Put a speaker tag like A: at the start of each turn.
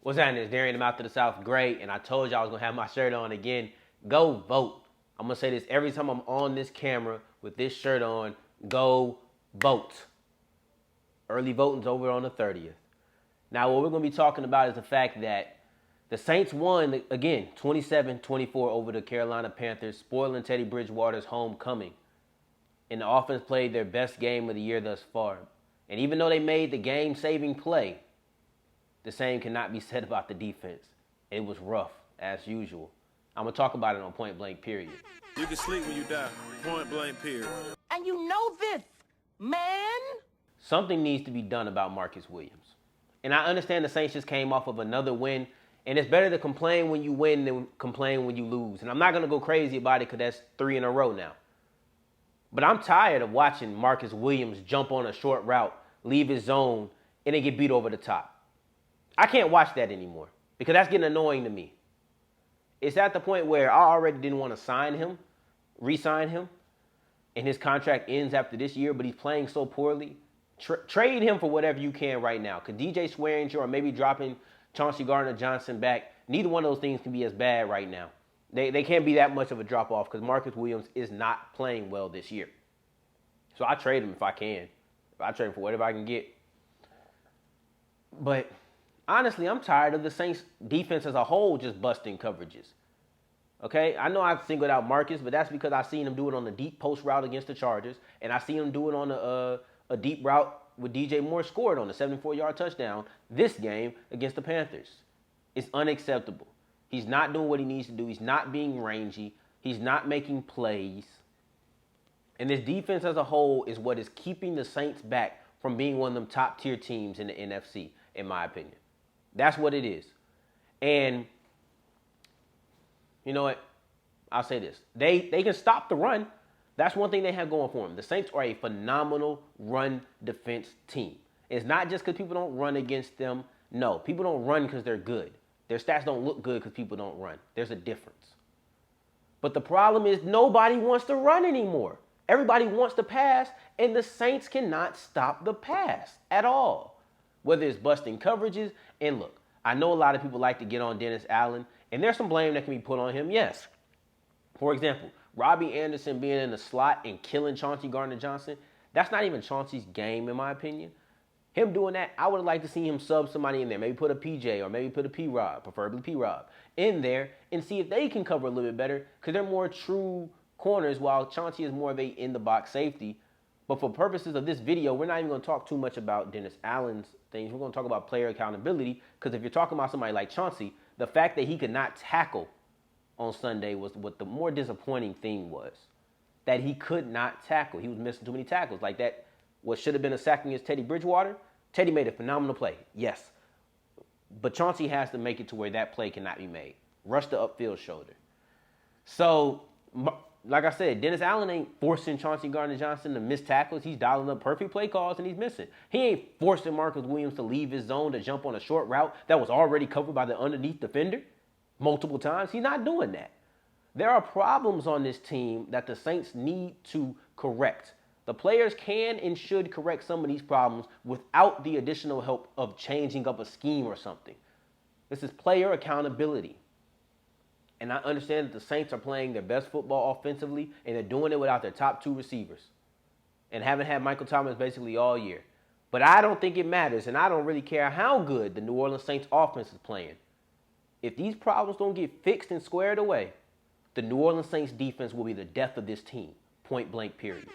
A: What's happening? It's Darian, the Mouth of the South. Great. And I told you I was going to have my shirt on again. Go vote. I'm going to say this every time I'm on this camera with this shirt on. Go vote. Early voting's over on the 30th. Now, what we're going to be talking about is the fact that the Saints won, again, 27-24 over the Carolina Panthers, spoiling Teddy Bridgewater's homecoming. And the offense played their best game of the year thus far. And even though they made the game-saving play, the same cannot be said about the defense. It was rough, as usual. I'm going to talk about it on Point Blank, period.
B: You can sleep when you die. Point blank, period.
C: And you know this, man.
A: Something needs to be done about Marcus Williams. And I understand the Saints just came off of another win, and it's better to complain when you win than complain when you lose. And I'm not going to go crazy about it because that's 3 in a row now. But I'm tired of watching Marcus Williams jump on a short route, leave his zone, and then get beat over the top. I can't watch that anymore because that's getting annoying to me. It's at the point where I already didn't want to sign him, re-sign him, and his contract ends after this year, but he's playing so poorly. Trade him for whatever you can right now. Because DJ Swearinger or maybe dropping Chauncey Gardner-Johnson back, neither one of those things can be as bad right now. They can't be that much of a drop-off because Marcus Williams is not playing well this year. So I trade him if I can. I trade him for whatever I can get. But honestly, I'm tired of the Saints defense as a whole just busting coverages. Okay? I know I've singled out Marcus, but that's because I've seen him do it on the deep post route against the Chargers, and I've seen him do it on a deep route with DJ Moore scored on a 74-yard touchdown this game against the Panthers. It's unacceptable. He's not doing what he needs to do. He's not being rangy. He's not making plays. And this defense as a whole is what is keeping the Saints back from being one of them top-tier teams in the NFC, in my opinion. That's what it is. And you know what? I'll say this. They can stop the run. That's one thing they have going for them. The Saints are a phenomenal run defense team. It's not just because people don't run against them. No, people don't run because they're good. Their stats don't look good because people don't run. There's a difference. But the problem is nobody wants to run anymore. Everybody wants to pass, and the Saints cannot stop the pass at all. Whether it's busting coverages, and look, I know a lot of people like to get on Dennis Allen, and there's some blame that can be put on him, yes. For example, Robbie Anderson being in the slot and killing Chauncey Gardner-Johnson, that's not even Chauncey's game, in my opinion. Him doing that, I would have liked to see him sub somebody in there, maybe put a PJ or maybe put a P-Rob, preferably P-Rob, in there and see if they can cover a little bit better because they're more true corners while Chauncey is more of a in-the-box safety. But for purposes of this video, we're not even going to talk too much about Dennis Allen's things. We're going to talk about player accountability because if you're talking about somebody like Chauncey, the fact that he could not tackle on Sunday was what the more disappointing thing was. That he could not tackle. He was missing too many tackles. Like that, what should have been a sack against Teddy Bridgewater, Teddy made a phenomenal play, yes. But Chauncey has to make it to where that play cannot be made. Rush the upfield shoulder. So, like I said, Dennis Allen ain't forcing Chauncey Gardner-Johnson to miss tackles. He's dialing up perfect play calls, and he's missing. He ain't forcing Marcus Williams to leave his zone to jump on a short route that was already covered by the underneath defender multiple times. He's not doing that. There are problems on this team that the Saints need to correct. The players can and should correct some of these problems without the additional help of changing up a scheme or something. This is player accountability. And I understand that the Saints are playing their best football offensively, and they're doing it without their top 2 receivers and haven't had Michael Thomas basically all year. But I don't think it matters, and I don't really care how good the New Orleans Saints offense is playing. If these problems don't get fixed and squared away, the New Orleans Saints defense will be the death of this team. Point blank, period.